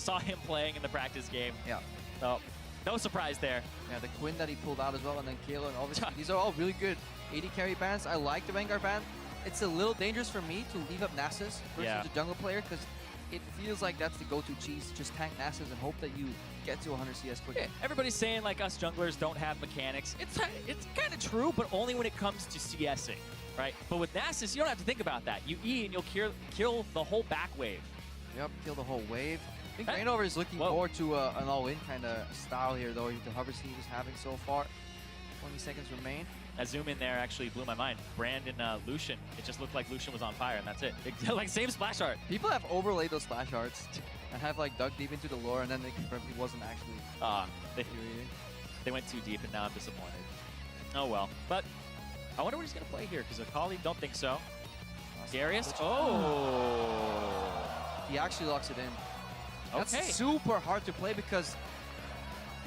saw him playing in the practice game. Yeah. So, no surprise there. Yeah, the Quinn that he pulled out as well, and then Kayla, and obviously these are all really good AD carry bans. I like the Vanguard ban. It's a little dangerous for me to leave up Nasus versus a jungle player, because it feels like that's the go-to cheese. Just tank Nasus and hope that you get to 100 CS quickly. Yeah, everybody's saying like us junglers don't have mechanics. It's kind of true, but only when it comes to CSing, right? But with Nasus, you don't have to think about that. You E and you'll kill the whole back wave. Yep, kill the whole wave. I think REIGNOVER is looking forward to an all-in kind of style here, though, with the hovers he was having so far. 20 seconds remain. That zoom in there actually blew my mind. Brand and Lucian, it just looked like Lucian was on fire, and that's it. Like, same splash art. People have overlaid those splash arts and have, like, dug deep into the lore, and then they confirmed he wasn't actually they went too deep, and now I'm disappointed. Oh, well. But I wonder what he's going to play here, because a colleague don't think so. Darius? Oh! He actually locks it in. That's Okay. super hard to play, because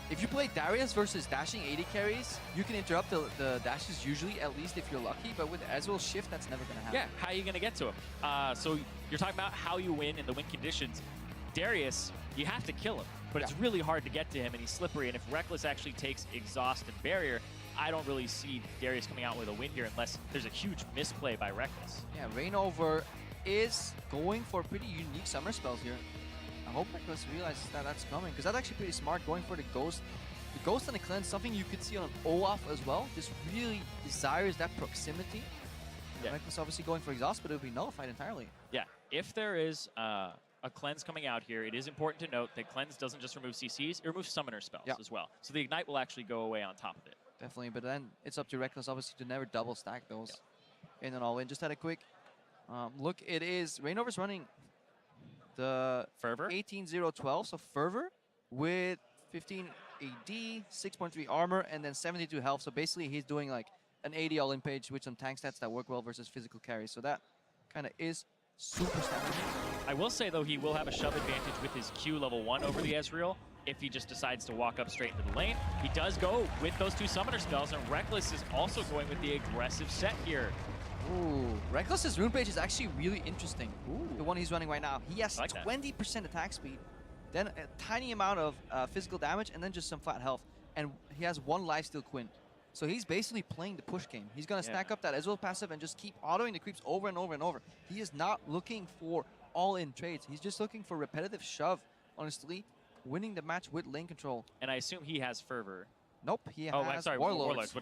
if you play Darius versus dashing AD carries, you can interrupt the dashes usually, at least if you're lucky, but with Ezreal's shift, that's never going to happen. Yeah, how are you going to get to him? So you're talking about how you win in the win conditions. Darius, you have to kill him, but it's really hard to get to him, and he's slippery, and if REKKLES actually takes Exhaust and Barrier, I don't really see Darius coming out with a win here unless there's a huge misplay by REKKLES. Yeah, REIGNOVER is going for pretty unique summer spells here. I hope REKKLES realizes that that's coming, because that's actually pretty smart, going for the Ghost. The Ghost and the Cleanse, something you could see on Olaf as well, just really desires that proximity. Yeah. REKKLES obviously going for Exhaust, but it would be nullified entirely. Yeah, if there is a Cleanse coming out here, it is important to note that Cleanse doesn't just remove CCs, it removes Summoner spells as well. So the Ignite will actually go away on top of it. Definitely, but then it's up to REKKLES obviously to never double stack those in and all in. Just had a quick look. It is REIGNOVER's running the Fervor 18-0-12, so Fervor with 15 AD, 6.3 armor, and then 72 health. So basically he's doing like an 80 all-in page with some tank stats that work well versus physical carries. So that kind of is super standard. I will say though, he will have a shove advantage with his Q level 1 over the Ezreal if he just decides to walk up straight into the lane. He does go with those 2 summoner spells, and REKKLES is also going with the aggressive set here. Ooh, REKKLES' rune page is actually really interesting. Ooh. The one he's running right now. He has 20% attack speed, then a tiny amount of physical damage, and then just some flat health. And he has 1 lifesteal Quinn. So he's basically playing the push game. He's going to stack up that Ezreal passive and just keep autoing the creeps over and over and over. He is not looking for all-in trades. He's just looking for repetitive shove, honestly, winning the match with lane control. And I assume he has Fervor. Nope, he has I'm sorry, Warlords.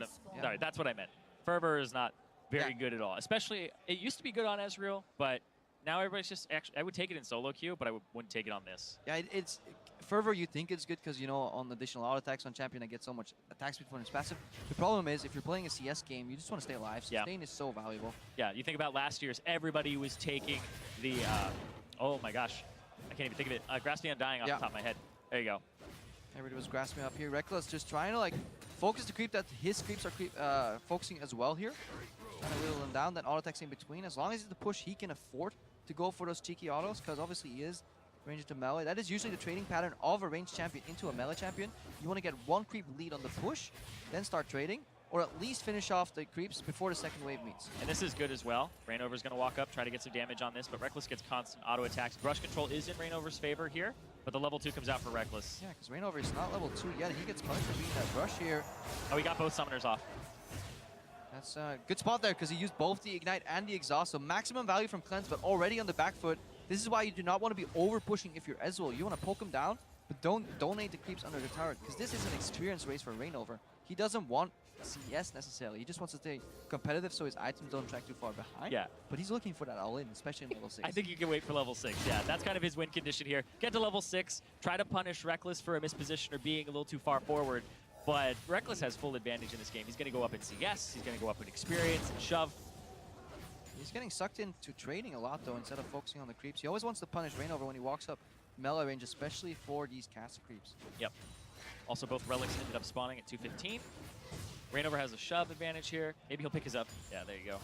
Sorry, that's what I meant. Fervor is not very good at all. Especially, it used to be good on Ezreal, but now everybody's just actually, I would take it in solo queue, but I wouldn't take it on this. Yeah, it's Fervor, you think it's good because, you know, on additional auto attacks on champion, I get so much attack speed from his passive. The problem is, if you're playing a CS game, you just want to stay alive. Sustain is so valuable. Yeah, you think about last year's, everybody was taking the, oh my gosh, I can't even think of it. Grasping Undying off the top of my head. There you go. Everybody was grasping up here. REKKLES just trying to, like, focus the creep that his creeps are focusing as well here. Trying to whittle them down, then auto attacks in between. As long as it's the push, he can afford to go for those cheeky autos, because obviously he is ranged to melee. That is usually the trading pattern of a ranged champion into a melee champion. You want to get 1 creep lead on the push, then start trading, or at least finish off the creeps before the second wave meets. And this is good as well. REIGNOVER's going to walk up, try to get some damage on this, but REKKLES gets constant auto attacks. Brush control is in REIGNOVER's favor here, but the level 2 comes out for REKKLES. Yeah, because REIGNOVER is not level 2 yet, and he gets punished for beating that brush here. Oh, he got both summoners off. That's a good spot there, because he used both the Ignite and the Exhaust, so maximum value from Cleanse, but already on the back foot. This is why you do not want to be over-pushing if you're Ezreal. You want to poke him down, but don't donate the creeps under the turret, because this is an experience race for REIGNOVER. He doesn't want CS necessarily. He just wants to stay competitive so his items don't track too far behind. Yeah. But he's looking for that all-in, especially in level 6. I think you can wait for level 6. Yeah, that's kind of his win condition here. Get to level 6, try to punish REKKLES for a misposition or being a little too far forward. But REKKLES has full advantage in this game. He's going to go up in CS, he's going to go up in experience and shove. He's getting sucked into trading a lot, though, instead of focusing on the creeps. He always wants to punish REIGNOVER when he walks up melee range, especially for these caster creeps. Yep. Also, both relics ended up spawning at 215. REIGNOVER has a shove advantage here. Maybe he'll pick his up. Yeah, there you go.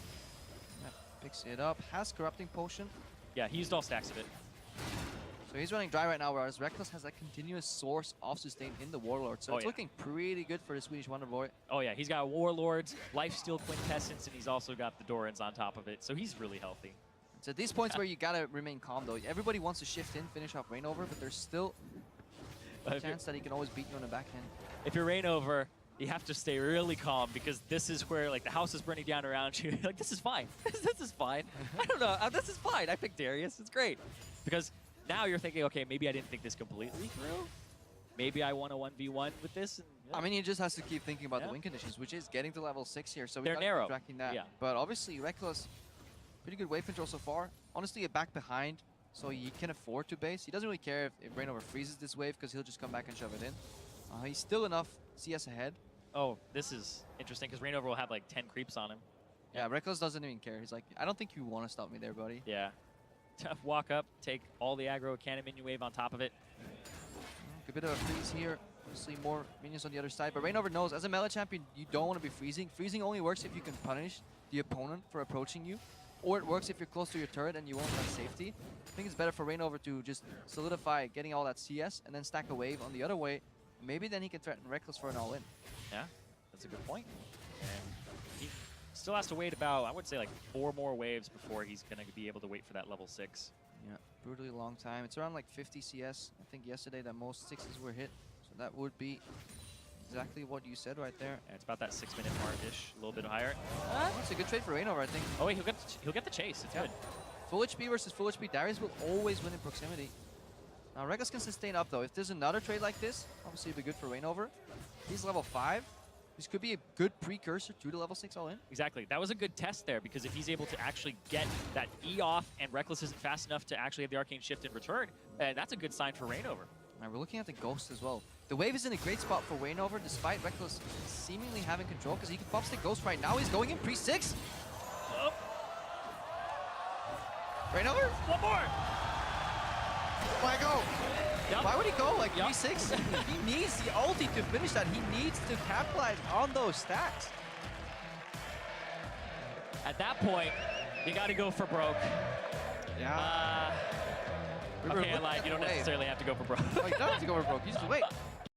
Yeah, picks it up. Has Corrupting Potion. Yeah, he used all stacks of it. So he's running dry right now, whereas REKKLES has a continuous source of sustain in the Warlord. So it's looking pretty good for the Swedish Wonder Boy. Oh yeah, he's got Warlords, Lifesteal Quintessence, and he's also got the Dorans on top of it. So he's really healthy. It's at these points where you gotta remain calm though. Everybody wants to shift in, finish off Reignover, but there's still a chance that he can always beat you on the backhand. If you're Reignover, you have to stay really calm because this is where like the house is burning down around you. Like, this is fine. This is fine. I don't know. This is fine. I picked Darius. It's great. Because now you're thinking, okay, maybe I didn't think this completely through. Maybe I want a 1v1 with this. And, yeah. I mean, he just has to keep thinking about the win conditions, which is getting to level 6 here. So they're narrow. Tracking that. Yeah. But obviously, REKKLES, pretty good wave control so far. Honestly, a back behind, so he can afford to base. He doesn't really care if Reignover freezes this wave because he'll just come back and shove it in. He's still enough CS ahead. Oh, this is interesting because Reignover will have like 10 creeps on him. Yeah, REKKLES doesn't even care. He's like, I don't think you want to stop me there, buddy. Yeah. Tough walk up, take all the aggro, cannon minion wave on top of it. A bit of a freeze here. Obviously, more minions on the other side. But Reignover knows, as a melee champion, you don't want to be freezing. Freezing only works if you can punish the opponent for approaching you. Or it works if you're close to your turret and you won't have safety. I think it's better for Reignover to just solidify getting all that CS and then stack a wave on the other way. Maybe then he can threaten REKKLES for an all-in. Yeah, that's a good point. And he still has to wait about, I would say, like 4 more waves before he's going to be able to wait for that level 6. Yeah, brutally long time. It's around like 50 CS. I think yesterday that most 6s were hit. So that would be exactly what you said right there. Yeah, it's about that 6-minute mark-ish, a little bit higher. It's a good trade for Reignover, I think. Oh, wait, he'll get the chase. It's good. Full HP versus full HP. Darius will always win in proximity. Now, REKKLES can sustain up, though. If there's another trade like this, obviously it'd be good for Reignover. He's level 5. This could be a good precursor to the level 6 all-in. Exactly. That was a good test there, because if he's able to actually get that E off and REKKLES isn't fast enough to actually have the Arcane Shift in return, that's a good sign for Reignover. Now, we're looking at the Ghost as well. The wave is in a great spot for Reignover, despite REKKLES seemingly having control, because he can pop stick Ghost right now. He's going in pre-6. Oh. Reignover? One more! Why go? Yep. Why would he go like Yep. 3-6? He needs the ulti to finish that. He needs to capitalize on those stacks. At that point, you got to go for broke. Yeah. Okay, I lied. You don't necessarily have to go for broke. Oh, you don't have to go for broke. You just wait.